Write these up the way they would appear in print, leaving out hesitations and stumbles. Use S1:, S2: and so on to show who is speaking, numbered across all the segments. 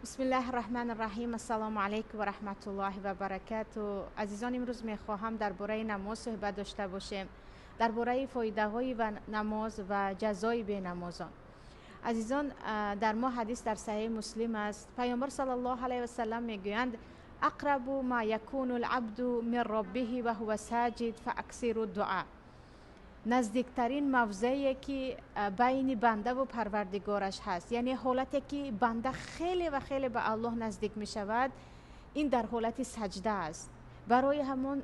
S1: بسم الله الرحمن الرحیم. السلام علیکم و رحمت الله و برکاته. عزیزان، امروز میخواهم درباره نماز صحبت داشته باشیم، درباره فایده های و نماز و جزای به نمازان. عزیزان، در ما حدیث در صحیح مسلم است. پیامبر صلی الله علیه و سلم میگویند اقرب ما یکون العبد من ربه و هو ساجد فاکثر الدعاء. نزدیکترین موضعی که بین بنده و پروردگارش هست، یعنی حالتی که بنده خیلی و خیلی به الله نزدیک می شود، این در حالت سجده است.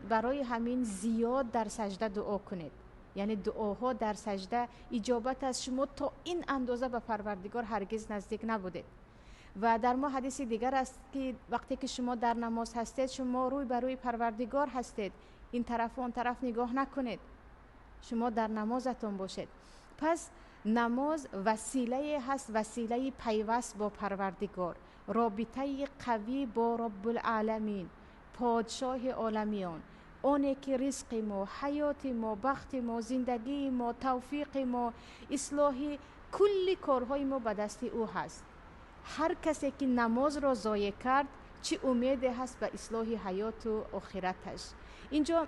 S1: برای همین زیاد در سجده دعا کنید، یعنی دعاها در سجده اجابت از شما تا این اندازه به پروردگار هرگز نزدیک نبودید. و در ما حدیث دیگر است که وقتی که شما در نماز هستید، شما روی بر روی پروردگار هستید، این طرف و اون طرف نگاه نکنید، شما در نمازتون باشید. پس نماز وسیله هست، وسیله پیوست با پروردگار، رابطه قوی با رب العالمین، پادشاه عالمیان، اونی که رزق ما، حیات ما، بخت ما، زندگی ما، توفیق ما، اصلاح کلی کارهای ما به دست او هست. هر کسی که نماز را ضایع کرد، چه امیدی هست به اصلاح حیات و آخرتش؟ اینجا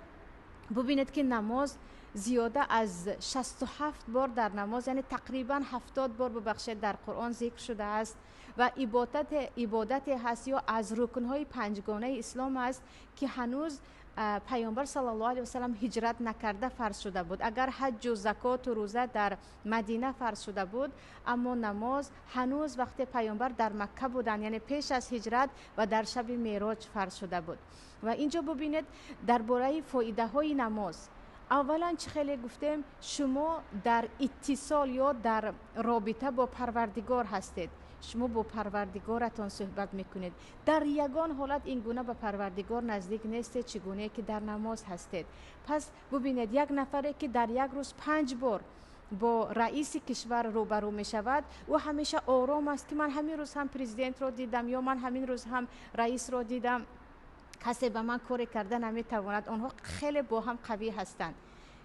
S1: ببینید که نماز زیاده از 67 بار در نماز، یعنی تقریبا 70 بار ببخشید، در قرآن ذکر شده است و عبادت هست یا از رکنهای پنجگانه اسلام است که هنوز پیامبر صلی الله علیه و سلم هجرت نکرده فرض شده بود. اگر حج و زکات و روزه در مدینه فرض شده بود، اما نماز هنوز وقتی پیامبر در مکه بودن، یعنی پیش از هجرت و در شب معراج فرض شده بود. و اینجا ببینید درباره فایده های نماز. اولا چه خیلی گفتیم، شما در اتصال یا در رابطه با پروردگار هستید، شما با پروردگارتان صحبت میکنید. در یگان حالت این گونه به پروردگار نزدیک نیستید چگونه که در نماز هستید. پس ببینید، یک نفری که در یک روز 5 بار با رئیس کشور روبرو می شود، و همیشه آرام است که من همین روز هم پرزیدنت رو دیدم یا من همین روز هم رئیس رو دیدم، کسی به من کاری کرده نمیتواند. آنها خیلی با هم قوی هستند.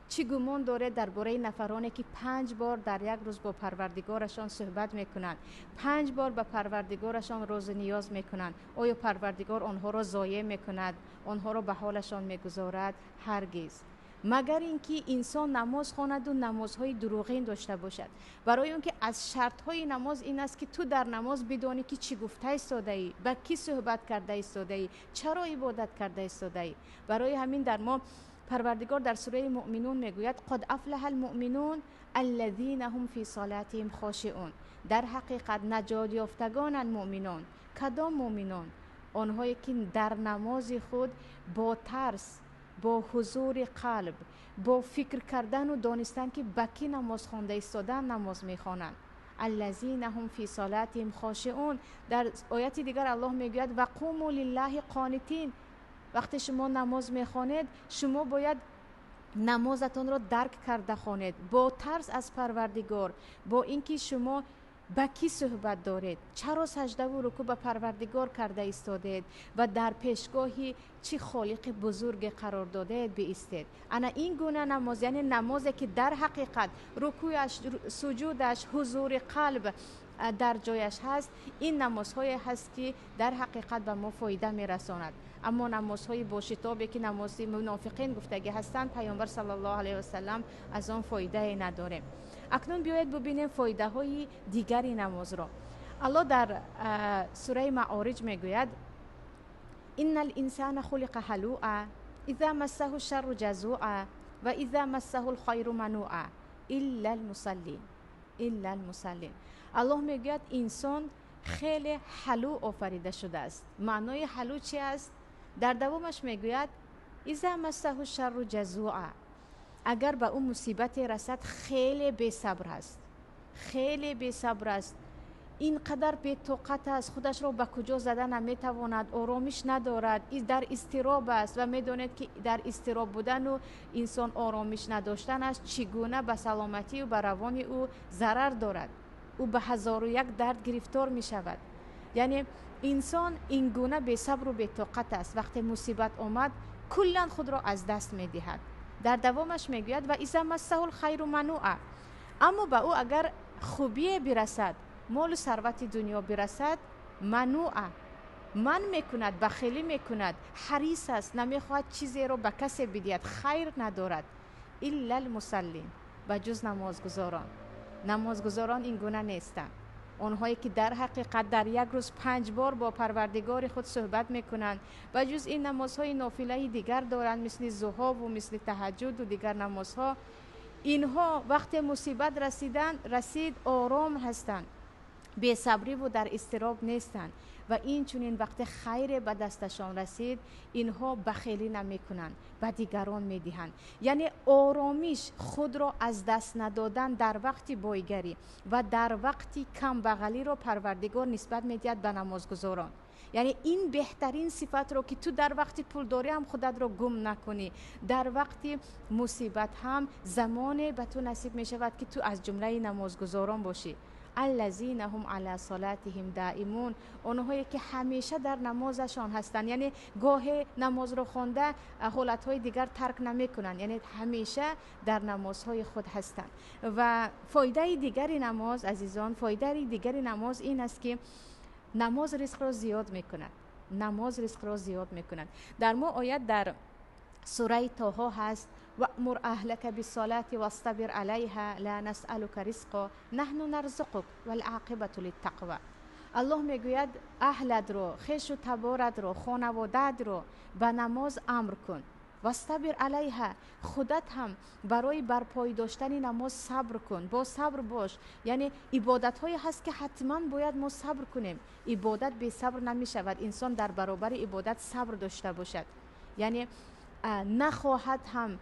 S1: چی گمان داره درباره نفرانی که 5 بار در یک روز با پروردگارشان صحبت میکنند، 5 بار به پروردگارشان روز نیاز میکنند؟ آیا پروردگار آنها را ضایع میکند، آنها را به حالشان میگذارد؟ هرگز. مگر اینکه انسان نماز خواند و نمازهای دروغین داشته باشد. برای اون که از شرطهای نماز این است که تو در نماز بدانی که چی گفته ایستاده ای، با کی صحبت کرده ایستاده ای، چرا عبادت کرده ایستاده ای. برای همین در ما پروردگار در سوره مؤمنون میگوید قد افلح المؤمنون الذين هم فی صلاتهم خاشعون. در حقیقت نجات یافتگانند مؤمنان. کدام مؤمنان؟ آنهایی که در نماز خود با ترس، با حضور قلب، با فکر کردن و دانستن که به کی نماز خوانده ایستادن نماز میخوانند. الذین هم فی صلاتهم خاشعون. در آیت دیگر الله میگوید و قوموا لله قانتین. وقتی شما نماز میخوانید، شما باید نمازتون را درک کرده خوانید، با ترس از پروردگار، با اینکه شما با کی صحبت دارید، چرا سجده و رکوع به پروردگار کرده ایستادید و در پیشگاهی چه خالق بزرگ قرار داده بایستید. انا این گونه نماز، یعنی نمازی که در حقیقت رکوعش، سجودش، حضور قلب در جایش هست، این نمازهای هست که در حقیقت به ما فایده میرساند. اما نمازهای با شتابی که نماز منافقین گفتگی هستند، پیامبر صلی الله علیه و سلم از آن فایده نداره. اکنون بیایید ببینیم فایده های دیگری نماز را. الله در سوره معارج میگوید ان الانسان خلق هلوعا اذا مسه الشر جزوعا و اذا مسه الخیر منوعا الا المصلین. الا المصلین. الله میگوید انسان خیلی حلو آفریده شده است. معنای حلو چی است؟ در دوامش میگوید اذا مسه الشر جزوعا. اگر به اون مصیبت رسد خیلی بی صبر است، خیلی بی صبر است، اینقدر بی طاقت است، خودش را به کجا زده نمیتواند، آرامش ندارد، در اضطراب است و میداند که در اضطراب بودن و انسان آرامش نداشتن است چگونه به سلامتی و به روان او ضرر دارد. او به 1001 درد گرفتار می شود. یعنی انسان این گونه بی صبر و بی طاقت است. وقتی مصیبت آمد کلا خود را از دست می دهد. در دوامش میگوید و اذا مسه الخیر منوعا. اما به او اگر خوبی برسد، مال و ثروت دنیا برسد، منوعه، من میکند، بخیلی میکند، حریص است، نمیخواهد چیزی رو به کسی بدهد، خیر ندارد. الا المصلین، بجز نمازگزاران این گونه نیستند. آنهایی که در حقیقت در یک روز 5 بار با پروردگار خود صحبت میکنند و جز این نمازهای نافله دیگر دارند، مثل ضحی و مثل تهجد و دیگر نمازها. اینها وقت مصیبت رسید آرام هستند، بی صبری و در اضطراب نیستند و این چنین وقت خیر به دستشان رسید اینها بخیلی نمی کنند، به دیگران می دهند. یعنی آرامیش خود را از دست ندادن در وقت بایگری و در وقتی کم بغلی را پروردگار نسبت می دهد به نمازگزاران. یعنی این بهترین صفت رو که تو در وقت پولداری هم خودت رو گم نکنی، در وقت مصیبت هم زمان به تو نصیب می شود که تو از جمله نمازگزاران باشی. الذین هم علی صلاتهم دائمون، اونهایی که همیشه در نمازشان هستند، یعنی گاه نماز رو خوانده حالتهای دیگر ترک نمی کنند، یعنی همیشه در نمازهای خود هستند. و فایده دیگری نماز عزیزان، فایده دیگری نماز این است که نماز رزق را زیاد میکند. نماز رزق را زیاد میکند. در ما آیت در سوره طه هست: وأمر أهلك بالصلاة واصطبر عليها لا نسألك رزقا نحن نرزقك والعاقبة للتقوى. الله میگوید اهلت رو، خویش و تبارت رو، خانوادت رو به نماز امر کن. واصطبر علیها، خودت هم برای برپای داشتن نماز صبر کن، با صبر باش. یعنی عبادت های هست که حتما باید ما صبر کنیم. عبادت بی صبر نمی شود. انسان در برابر عبادت صبر داشته باشد، یعنی نخواهد هم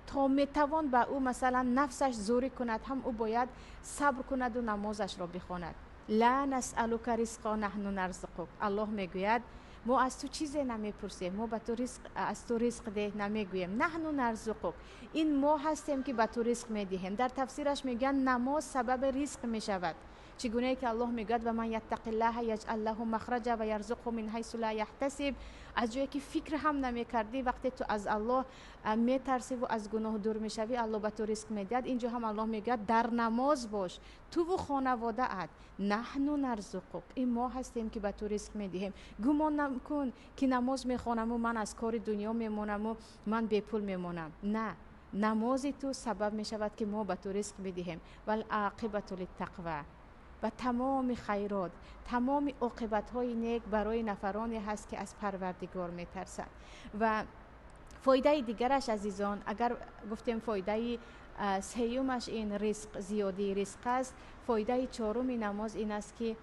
S1: تا میتوان به او مثلا نفسش زوری کند، هم او باید صبر کند و نمازش را بخواند. لا نسألک رزقا نحن نرزقک. الله میگوید ما از تو چیزی نمیپرسیم، ما به تو رزق از تو رزق ده نمیگوییم. نحن نرزقک، این ما هستیم که به تو رزق میدهیم. در تفسیرش میگن نماز سبب رزق میشود. چگونه که الله میگوید و من یتق الله یجعل له مخرجا و یرزقه من حیث لا یحتسب، از جایی که فکر هم نمیکردی وقتی تو از الله میترسی و از گناه دور میشوی، الله به تو رزق میدهد. اینجا هم الله میگوید در نماز باش، تو و خانواده ات. نحن نرزقک، این ما هستیم که به تو رزق میدهیم. گمان نکن که نماز میخوانم و من از کار دنیا میمونم و من بی پول میمونم. نه، نماز تو سبب میشود که ما به تو رزق بدهیم. والعاقبة للتقوى، و تمام خیرات، تمام عاقبت های نیک برای نفرانی هست که از پروردگار میترسند. و فایده دیگرش عزیزان، اگر گفتیم فایده سیومش این رزق، زیادی رزق است، فایده چهارم نماز این است که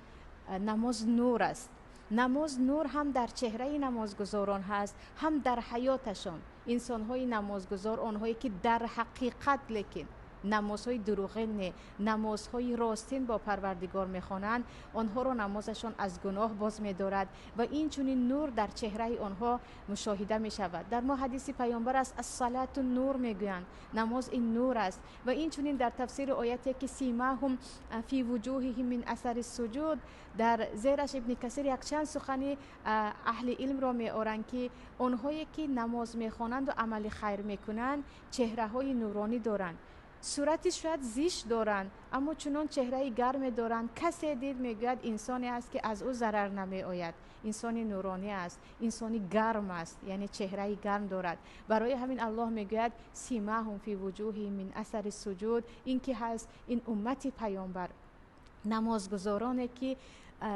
S1: نماز نور است. نماز نور هم در چهره نمازگزاران هست، هم در حیاتشان. انسان های نمازگزار، آنهایی که در حقیقت لیکن نمازهای دروغین نه، نمازهای راستین با پروردگار میخوانند، آنها رو نمازشان از گناه باز می‌دارد و این چنین نور در چهره آنها مشاهده می‌شود. در ما حدیث پیامبر است الصلاة نور میگویند، نماز این نور است. و این چنین در تفسیر آیاتی که سیماهم فی وجوههم من اثر السجود، در زیرش ابن کثیر یک چند سخنی اهل علم را می‌آورند که آنهایی که نماز میخوانند و عمل خیر میکنند چهره‌های نورانی دارند. صورتش شاید زیش دارند اما چنان چهره گرم دارند، کسی دید میگوید انسانی است که از او ضرر نمی آید، انسانی نورانی است، انسانی گرم است، یعنی چهره گرم دارد. برای همین الله میگوید سیماهم فی وجوههم من اثر السجود. این که هست این امت پیامبر، نمازگزارانی که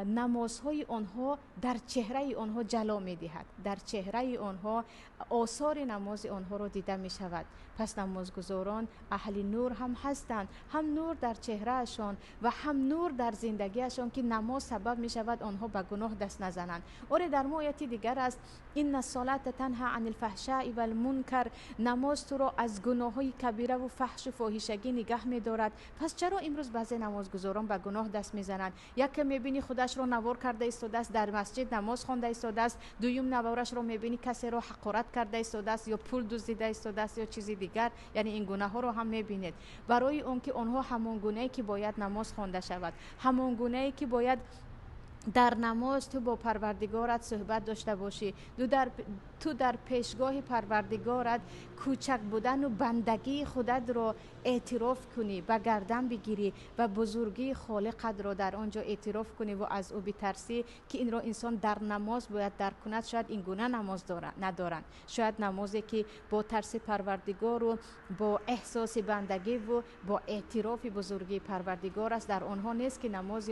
S1: نمازهای آنها در چهره آنها جلا می دهد، در چهره آنها آثار نماز آنها را دیده می شود. پس نمازگزاران اهل نور هم هستند، هم نور در چهرهشان و هم نور در زندگیشان که نماز سبب می شود آنها به گناه دست نزنند. اور در آیتی دیگر است این الصلاة تنها عن الفحشاء و المنکر، نماز تو را از گناههای کبیره و فحش و فاحشگی نگه می دارد. پس چرا امروز بعضی نمازگزاران به گناه دست می زنند؟ یک میبینی خودش رو نوار کرده ایستاده است، در مسجد نماز خوانده ایستاده است، دوم نوارش رو میبینی کسی رو حقارت کرده ایستاده است یا پول دزدیده ایستاده است یا چیزی دیگر. یعنی این گناه ها رو هم میبینید. برای اون که آنها همان گونه‌ای که باید نماز خوانده شود، همان گونه‌ای که باید در نماز تو با پروردگارت صحبت داشته باشی، تو در پیشگاه پروردگارت کوچک بودن و بندگی خودت رو اعتراف کنی، به گردن بگیری و بزرگی خالقت رو در آنجا اعتراف کنی و از او بترسی که این رو انسان در نماز باید درک کند. شاید این گونه نماز ندارن، شاید نمازی که با ترس پروردگار و با احساس بندگی و با اعتراف بزرگی پروردگار است در آنها نیست که نماز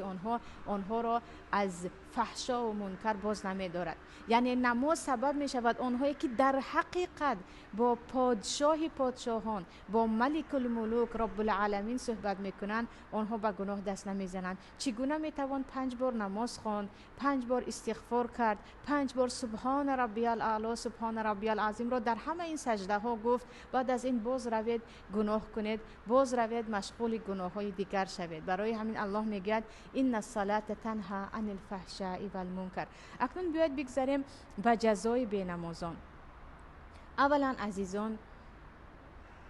S1: آنها را از فحشا و منکر باز نمی دارد. یعنی نماز سبب می شود آنهایی که در حقیقت با پادشاه پادشاهان، با ملک الملوک رب العالمین صحبت می کنند، آنها به گناه دست نمی زنند. چگونه می توان 5 بار نماز خواند، 5 بار استغفار کرد، 5 بار سبحان ربی الاعلی سبحان ربی العظیم را در همه این سجده ها گفت، بعد از این باز روید گناه کنید، باز روید مشغول گناه های دیگر شوید. برای همین الله میگه ان الصلاة تنها عن الفحشاء والمنکر. اکنون بیاید بگذاریم به جزای بینمازان. اولا عزیزان،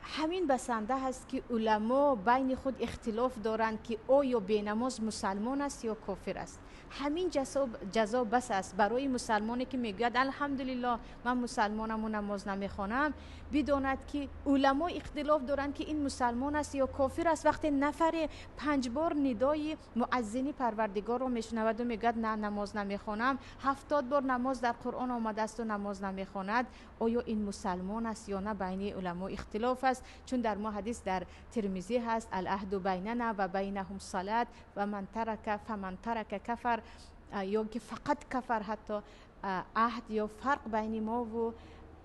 S1: همین بسنده هست که علما بین خود اختلاف دارند که آیا بینماز مسلمان است یا کافر است. همین جزا بس است برای مسلمانی که میگوید الحمدلله من مسلمانم و نماز نمیخوانم، بداند که علما اختلاف دارند که این مسلمان است یا کافر است. وقتی نفر 5 بار ندای مؤذن پروردگار رو میشنود و میگوید نه نماز نمیخوانم، 70 بار نماز در قرآن آمده است و نماز نمیخواند، آیا این مسلمان است یا نه؟ بین علما اختلاف است. چون در ما حدیث در ترمذی هست العهد بیننا و بینهم صلات و من ترک فمن ترک کفر، یا که فقط کفر. حتی عهد یا فرق بین ما و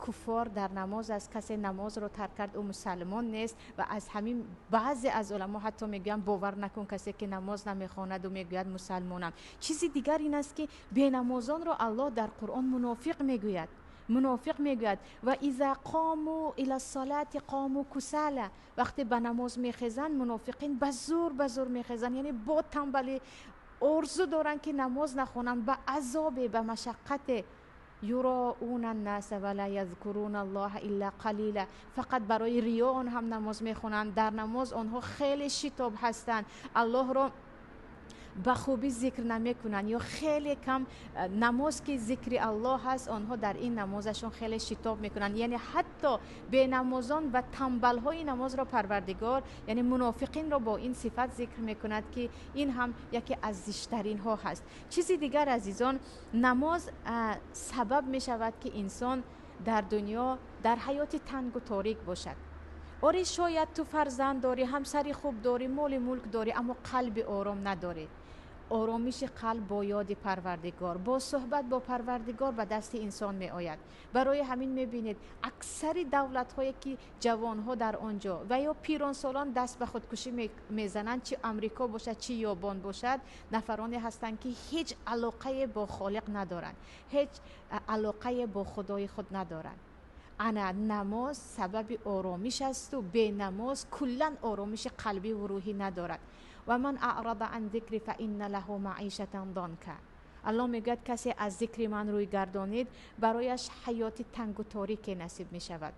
S1: کفار در نماز است. کسی نماز رو ترک کرد او مسلمان نیست. و از همین بعضی از علما حتی میگن باور نکن کسی که نماز نمیخواند و میگوید مسلمانم. چیزی دیگر این است که بینمازان رو الله در قرآن منافق میگوید. و اذا قاموا الى الصلاه قاموا کسالى. وقتی به نماز میخیزن منافقین به زور میخیزن، یعنی با تنبلی ارزو دارن که نماز نخونن، به عذاب، به مشقت. یراؤون الناس ولا یذکرون الله الا قلیلا. فقط برای ریا آن هم نماز میخونن. در نماز آنها خیلی شتاب هستند، الله را به خوبی ذکر نمی کنن یا خیلی کم. نماز که ذکر الله هست آنها در این نمازشون خیلی شتاب میکنن. یعنی حتی به نمازان و تنبل های نماز را پروردگار یعنی منافقین را با این صفت ذکر میکند که این هم یکی از زشترین ها هست. چیزی دیگر عزیزان، نماز سبب می شود که انسان در دنیا در حیات تنگ و تاریک باشد. آره شاید تو فرزند داری، همسری خوب داری، مال ملک داری، اما قلب آرام نداری. آرامش قلب با یاد پروردگار، با صحبت با پروردگار به دست انسان می آید. برای همین می بینید اکثر دولت هایی که جوان ها در آنجا و یا پیران سالان دست به خودکشی می زنند، چه امریکا باشد چه یابان باشد، نفرانی هستند که هیچ علاقه با خالق ندارند، هیچ علاقه با خدای خود ندارند. انا نماز سبب آرامش است و به نماز کلا آرامش قلبی و روحی ندارد. و من اعرض عن ذکر فان له معیشة ضنکا. الله میگه کسی از ذکر من روی گردانید برایش حیات تنگ و تاریک نصیب می شود.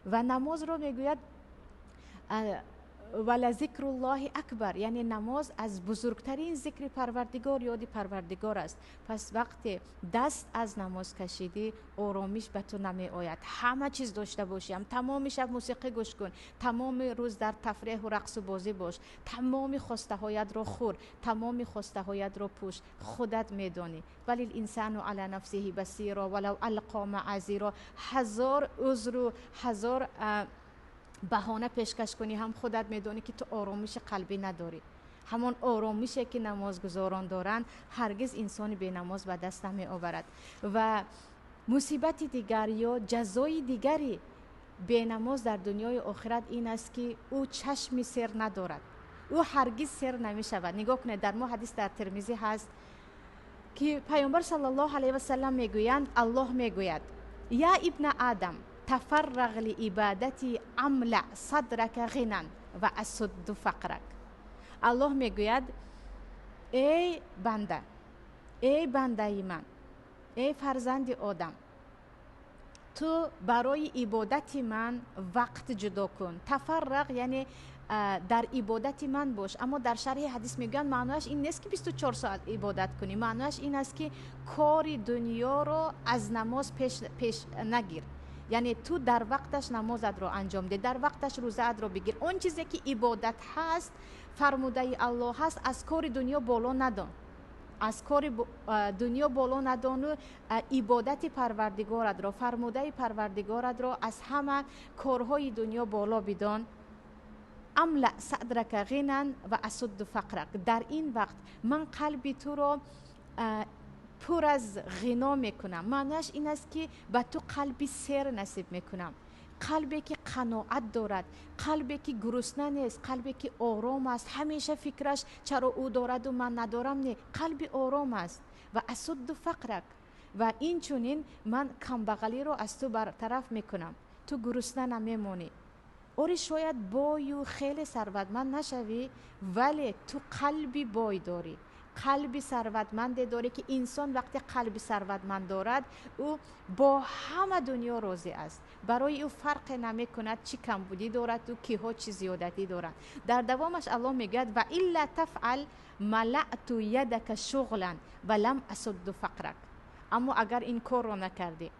S1: و نماز رو میگوید ولذکر الله اکبر، یعنی نماز از بزرگترین ذکر پروردگار، یاد پروردگار است. پس وقتی دست از نماز کشیدی آرامش به تو نمی آید. همه چیز داشته باشیم، تمام شب موسیقی گوش کن، تمام روز در تفریح و رقص و بازی باش، تمام خواسته هایت رو خور، تمام خواسته هایت رو پوش، خودت میدانی. ولی الانسان علی نفسه بصیرا ولو القا معاذیرا. هزار عذر و هزار بهانه پیشکش کنی هم خودت میدونی که تو آرامش قلبی نداری. همان آرامشی که نمازگزاران دارند هرگز انسانی به نماز به دست نمی آورد. و مصیبت دیگر یا جزای دیگری به نماز در دنیای آخرت این است که او چشم سر ندارد، او هرگز سر نمی شود. نگاه کنید در ما حدیث در ترمذی هست که پیامبر صلی الله علیه و سلم میگویند، الله میگوید یا ابن آدم تفرغ لعبادتی املع صدرک غنا و اسد فقرک. الله میگوید ای بنده من، ای فرزند آدم، تو برای عبادت من وقت جدا کن. تفرغ یعنی در عبادت من باش. اما در شرح حدیث میگن معناش این نیست که 24 ساعت عبادت کنی، معناش این است که کار دنیا رو از نماز پیش نگیر. یعنی تو در وقتش نمازت رو انجام ده، در وقتش روزت رو بگیر. اون چیزی که عبادت هست، فرموده الله هست، از کار دنیا بالا ندان، از کار دنیا بالا ندان و عبادت پروردگارت رو، فرموده پروردگارت رو از همه کارهای دنیا بالا بدان. املأ صدرک غنا و اسد فقرک. در این وقت من قلب تو رو پر از غنا میکنم. معنیش این است که به تو قلبی سیر نصیب میکنم، قلبی که قناعت دارد، قلبی که گرسنه نیست، قلبی که آرام است، همیشه فکرش چرا او دارد و من ندارم، نه، قلبی آرام است. و اسد فقرک، و این چونین من کمبغلی رو از تو برطرف میکنم، تو گرسنه نمیمونی. اوری شاید بای و خیلی ثروتمند نشوی، ولی تو قلبی بای داری، قلبی ثروتمند داری که انسان وقتی قلبی ثروتمند دارد او با همه دنیا راضی است. برای او فرق نمی کند چی کمبودی دارد و کیها چی زیادتی دارد. در دوامش الله میگه و الا تفعل ملأت یدک شغلا ولم اسد فقرک. اما اگر این کار رو نکردی،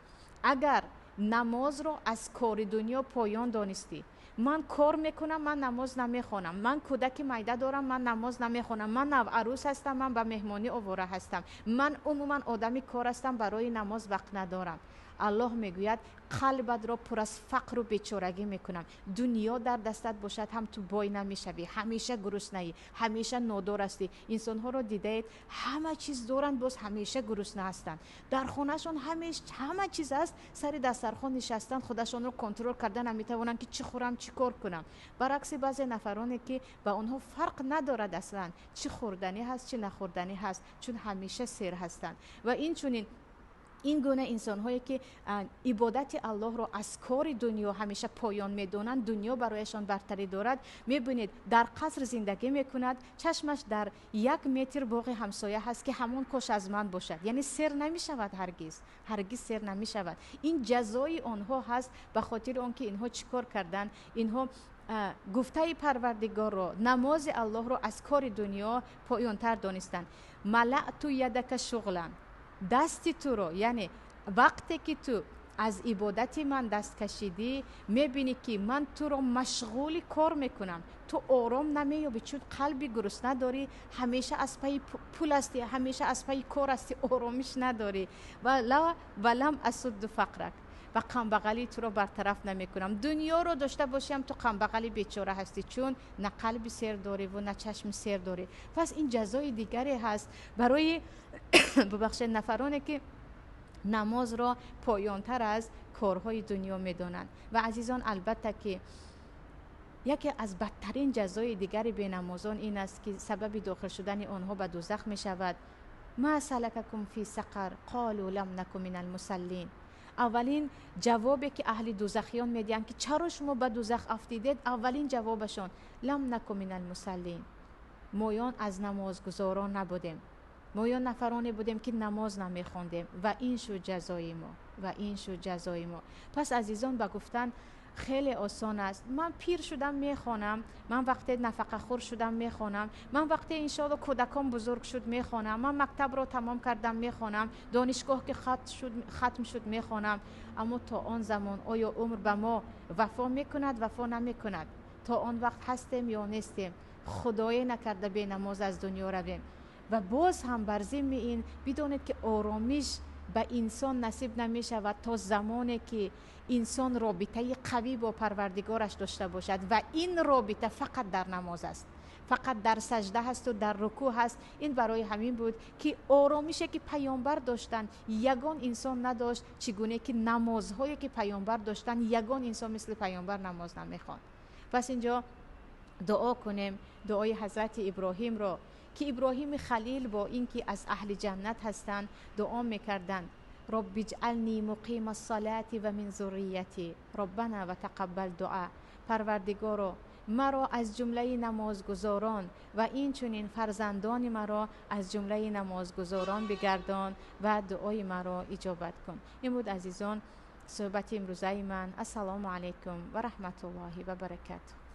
S1: اگر نماز رو از کار دنیا پایان دانستی، من کار میکنم من نماز نمیخونم، من کودک میده دارم من نماز نمیخونم، من نو عروس هستم من به مهمانی آواره هستم، من عموما آدمی کار هستم برای نماز وقت ندارم، الله میگوید قلبت را پر از فقر و بیچارگی میکنم. دنیا در دستت باشد هم تو بای نمیشوی، همیشه گرسنه‌ای، همیشه نادار هستی. انسان ها رو دیدید همه چیز دارند باز همیشه گرسنه هستند، در خونهشون همه چیز است، سر دسترخوان نشستن، خودشون رو کنترل کردن نمیتونن که چی خورم چی کار کنم. برعکس بعضی نفرانی که با اونها فرق ندارد اصلا چی خوردنی هست چی نخوردنی هست، چون همیشه سیر هستند. و این چونین این گونه انسان هایی که عبادت الله رو از کار دنیا همیشه پایان میدونند، دنیا برایشان برتری دارد. میبینید در قصر زندگی میکند، چشمش در 1 متر باغ همسایه هست که همون کاش از من باشد، یعنی سیر نمیشود، هرگز سیر نمیشود. این جزای آنها هست به خاطر آنکه اینها چیکار کردن، اینها گفته پروردگار رو، نماز الله رو از کار دنیا پایانتر دانستن. ملأت یدک شغلا، دستی تو رو، یعنی وقتی که تو از عبادت من دست کشیدی میبینی که من تو رو مشغول کار میکنم، تو آرام نمیابی چون قلبی گرسنه داری، همیشه از پای پول هستی، همیشه از پای کار هستی، آرامش نداری. ولم اسد فقرک، و قنبغلی تو رو برطرف نمیکنم. دنیا رو داشته باشیم تو قنبغلی بیچاره هستی، چون نه قلبی سیر داری و نه چشم سیر داری. پس این جزای دیگری هست برای ببخشید نفرانی که نماز را پایانتر از کارهای دنیا میدانند. و عزیزان البته که یکی از بدترین جزای دیگری به نمازان این است که سبب داخل شدن آنها به دوزخ می شود. ما سلککم فی سقر قالوا لم نکن من المصلین. اولین جوابی که اهل دوزخیان میدن که چرا شما به دوزخ افتیدید، اولین جوابشون لم نکن من المصلین، مایان از نمازگزاران نبودیم، مایان نفرانی بودیم که نماز نمیخوندیم و این شو جزای ما. پس عزیزان به گفتن خیلی آسان است. من پیر شدم میخوانم، من وقتی نفقه خور شدم میخوانم، من وقتی انشاءالله کودکان بزرگ شد میخوانم، من مکتب رو تمام کردم میخوانم، دانشگاه که ختم شد میخوانم. اما تا آن زمان آیا عمر به ما وفا میکند وفا نمیکند؟ تا آن وقت هستیم یا نیستیم؟ خدای نکرده به نماز از دنیا رویم. و باز هم بر ضمن این بدونید که آرامش به انسان نصیب نمی شود تا زمانی که انسان رابطه قوی با پروردگارش داشته باشد، و این رابطه فقط در نماز است، فقط در سجده هست و در رکوع هست. این برای همین بود که آرامشی که پیامبر داشتن یگان انسان نداشت، چگونه که نمازهایی که پیامبر داشتن یگان انسان مثل پیامبر نماز نمیخواند. پس اینجا دعا کنیم دعای حضرت ابراهیم را که ابراهیم خلیل با اینکه از اهل جنت هستند دعا میکردند رب اجعلنی مقیم الصلاة و من ذریتی ربنا و تقبل دعا. پروردگارا مرا از جمله نمازگزاران و این چنین فرزندان مرا از جمله نمازگزاران بگردان و دعای مرا اجابت کن. این بود عزیزان صحبت امروزه من. السلام علیکم و رحمت الله و برکاته.